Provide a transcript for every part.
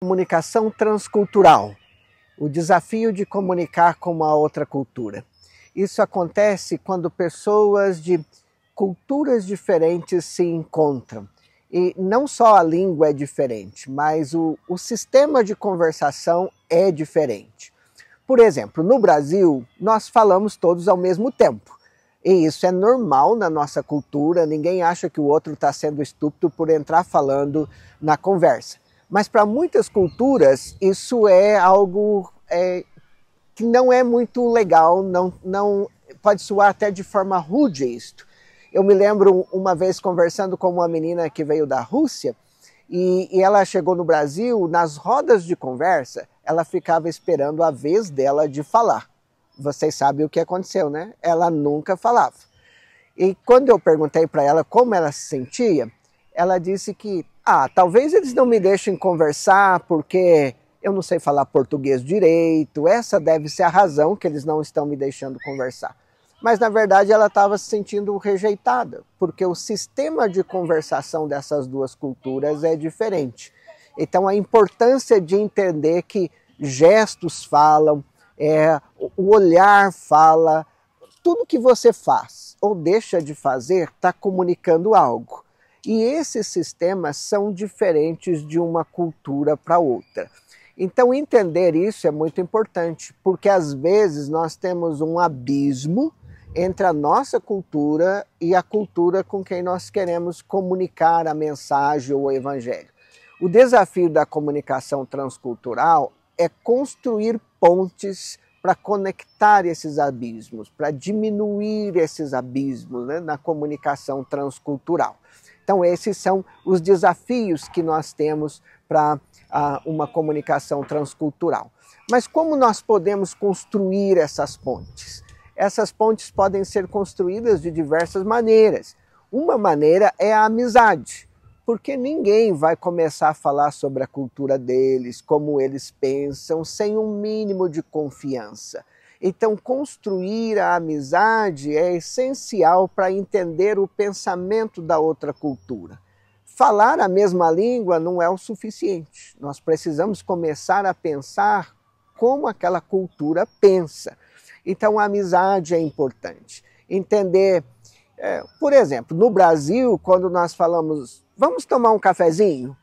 Comunicação transcultural, o desafio de comunicar com uma outra cultura. Isso acontece quando pessoas de culturas diferentes se encontram. E não só a língua é diferente, mas o sistema de conversação é diferente. Por exemplo, no Brasil, nós falamos todos ao mesmo tempo. E isso é normal na nossa cultura, ninguém acha que o outro está sendo estúpido por entrar falando na conversa. Mas para muitas culturas isso é algo que não é muito legal, não pode soar até de forma rude isto. Eu me lembro uma vez conversando com uma menina que veio da Rússia e ela chegou no Brasil, nas rodas de conversa, ela ficava esperando a vez dela de falar. Vocês sabem o que aconteceu, né? Ela nunca falava. E quando eu perguntei para ela como ela se sentia, ela disse que talvez eles não me deixem conversar porque eu não sei falar português direito, essa deve ser a razão que eles não estão me deixando conversar. Mas na verdade ela estava se sentindo rejeitada, porque o sistema de conversação dessas duas culturas é diferente. Então a importância de entender que gestos falam, o olhar fala, tudo que você faz ou deixa de fazer está comunicando algo. E esses sistemas são diferentes de uma cultura para outra. Então entender isso é muito importante, porque às vezes nós temos um abismo entre a nossa cultura e a cultura com quem nós queremos comunicar a mensagem ou o evangelho. O desafio da comunicação transcultural é construir pontes para conectar esses abismos, para diminuir esses abismos, né, na comunicação transcultural. Então esses são os desafios que nós temos para uma comunicação transcultural. Mas como nós podemos construir essas pontes? Essas pontes podem ser construídas de diversas maneiras. Uma maneira é a amizade, porque ninguém vai começar a falar sobre a cultura deles, como eles pensam, sem um mínimo de confiança. Então, construir a amizade é essencial para entender o pensamento da outra cultura. Falar a mesma língua não é o suficiente. Nós precisamos começar a pensar como aquela cultura pensa. Então a amizade é importante. Entender, por exemplo, no Brasil, quando nós falamos, vamos tomar um cafezinho?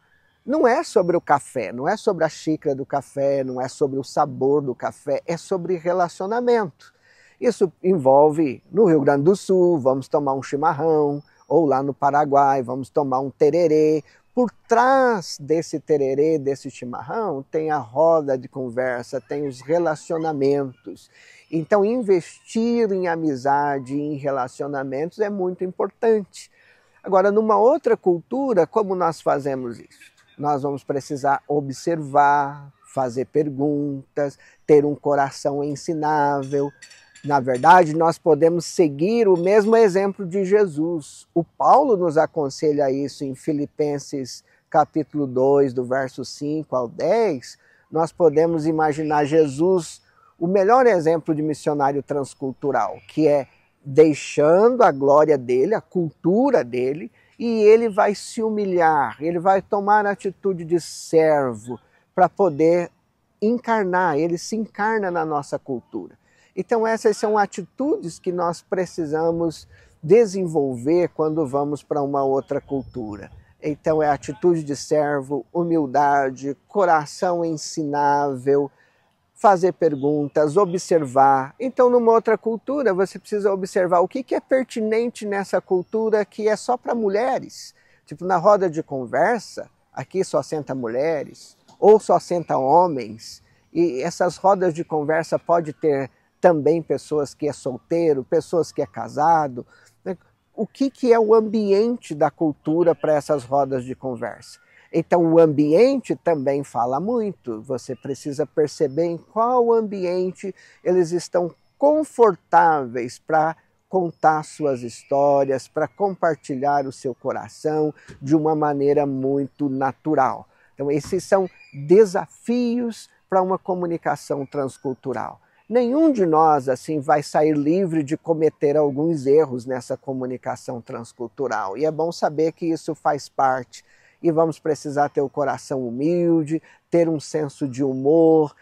Não é sobre o café, não é sobre a xícara do café, não é sobre o sabor do café, é sobre relacionamento. Isso envolve, no Rio Grande do Sul, vamos tomar um chimarrão, ou lá no Paraguai, vamos tomar um tererê. Por trás desse tererê, desse chimarrão, tem a roda de conversa, tem os relacionamentos. Então, investir em amizade, em relacionamentos é muito importante. Agora, numa outra cultura, como nós fazemos isso? Nós vamos precisar observar, fazer perguntas, ter um coração ensinável. Na verdade, nós podemos seguir o mesmo exemplo de Jesus. O Paulo nos aconselha isso em Filipenses capítulo 2, do verso 5 ao 10. Nós podemos imaginar Jesus, o melhor exemplo de missionário transcultural, que é deixando a glória dele, a cultura dele, e ele vai se humilhar, ele vai tomar a atitude de servo para poder encarnar, ele se encarna na nossa cultura. Então essas são atitudes que nós precisamos desenvolver quando vamos para uma outra cultura. Então é atitude de servo, humildade, coração ensinável, fazer perguntas, observar. Então numa outra cultura você precisa observar o que é pertinente nessa cultura que é só para mulheres. Tipo na roda de conversa, aqui só senta mulheres, ou só senta homens. E essas rodas de conversa pode ter também pessoas que é solteiro, pessoas que é casado. O que é o ambiente da cultura para essas rodas de conversa? Então o ambiente também fala muito. Você precisa perceber em qual ambiente eles estão confortáveis para contar suas histórias, para compartilhar o seu coração de uma maneira muito natural. Então esses são desafios para uma comunicação transcultural. Nenhum de nós assim vai sair livre de cometer alguns erros nessa comunicação transcultural. E é bom saber que isso faz parte. e vamos precisar ter o coração humilde, ter um senso de humor,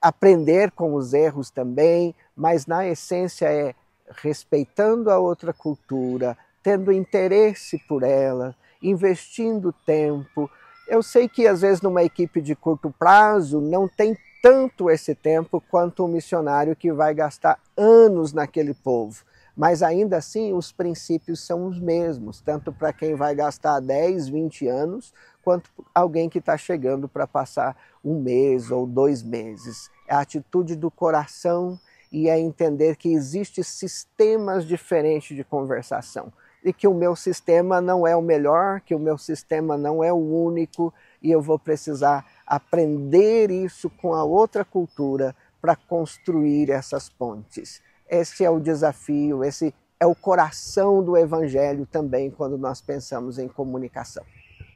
aprender com os erros também, mas na essência é respeitando a outra cultura, tendo interesse por ela, investindo tempo. Eu sei que às vezes numa equipe de curto prazo não tem tanto esse tempo quanto um missionário que vai gastar anos naquele povo. Mas ainda assim os princípios são os mesmos, tanto para quem vai gastar 10, 20 anos, quanto alguém que está chegando para passar um mês ou 2 meses. É a atitude do coração e é entender que existem sistemas diferentes de conversação. E que o meu sistema não é o melhor, que o meu sistema não é o único, e eu vou precisar aprender isso com a outra cultura para construir essas pontes. Esse é o desafio, esse é o coração do Evangelho também quando nós pensamos em comunicação.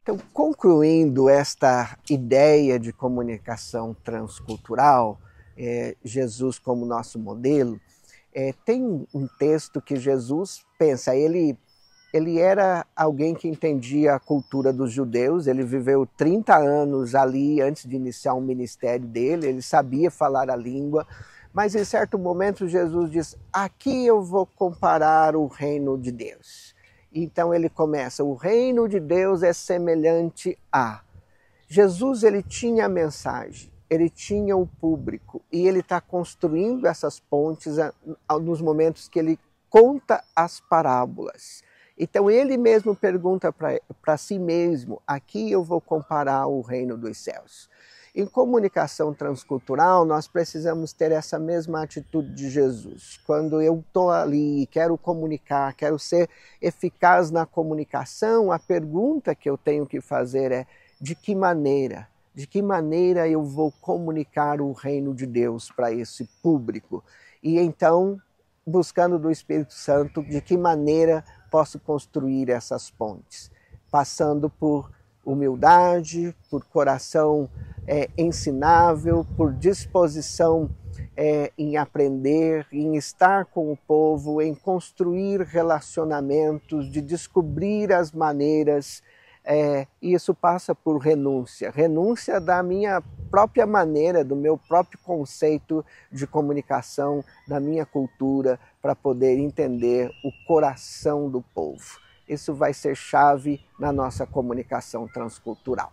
Então, concluindo esta ideia de comunicação transcultural, Jesus como nosso modelo, tem um texto que Jesus pensa, ele era alguém que entendia a cultura dos judeus, ele viveu 30 anos ali antes de iniciar o ministério dele, ele sabia falar a língua, mas em certo momento Jesus diz, aqui eu vou comparar o reino de Deus. Então ele começa, o reino de Deus é semelhante a... Jesus ele tinha a mensagem, ele tinha o público e ele está construindo essas pontes nos momentos que ele conta as parábolas. Então ele mesmo pergunta para si mesmo, aqui eu vou comparar o reino dos céus. Em comunicação transcultural, nós precisamos ter essa mesma atitude de Jesus. Quando eu estou ali e quero comunicar, quero ser eficaz na comunicação, a pergunta que eu tenho que fazer é, de que maneira? De que maneira eu vou comunicar o reino de Deus para esse público? E então, buscando do Espírito Santo, de que maneira posso construir essas pontes? Passando por humildade, por coração ensinável, por disposição em aprender, em estar com o povo, em construir relacionamentos, de descobrir as maneiras. E isso passa por renúncia. Renúncia da minha própria maneira, do meu próprio conceito de comunicação, da minha cultura, para poder entender o coração do povo. Isso vai ser chave na nossa comunicação transcultural.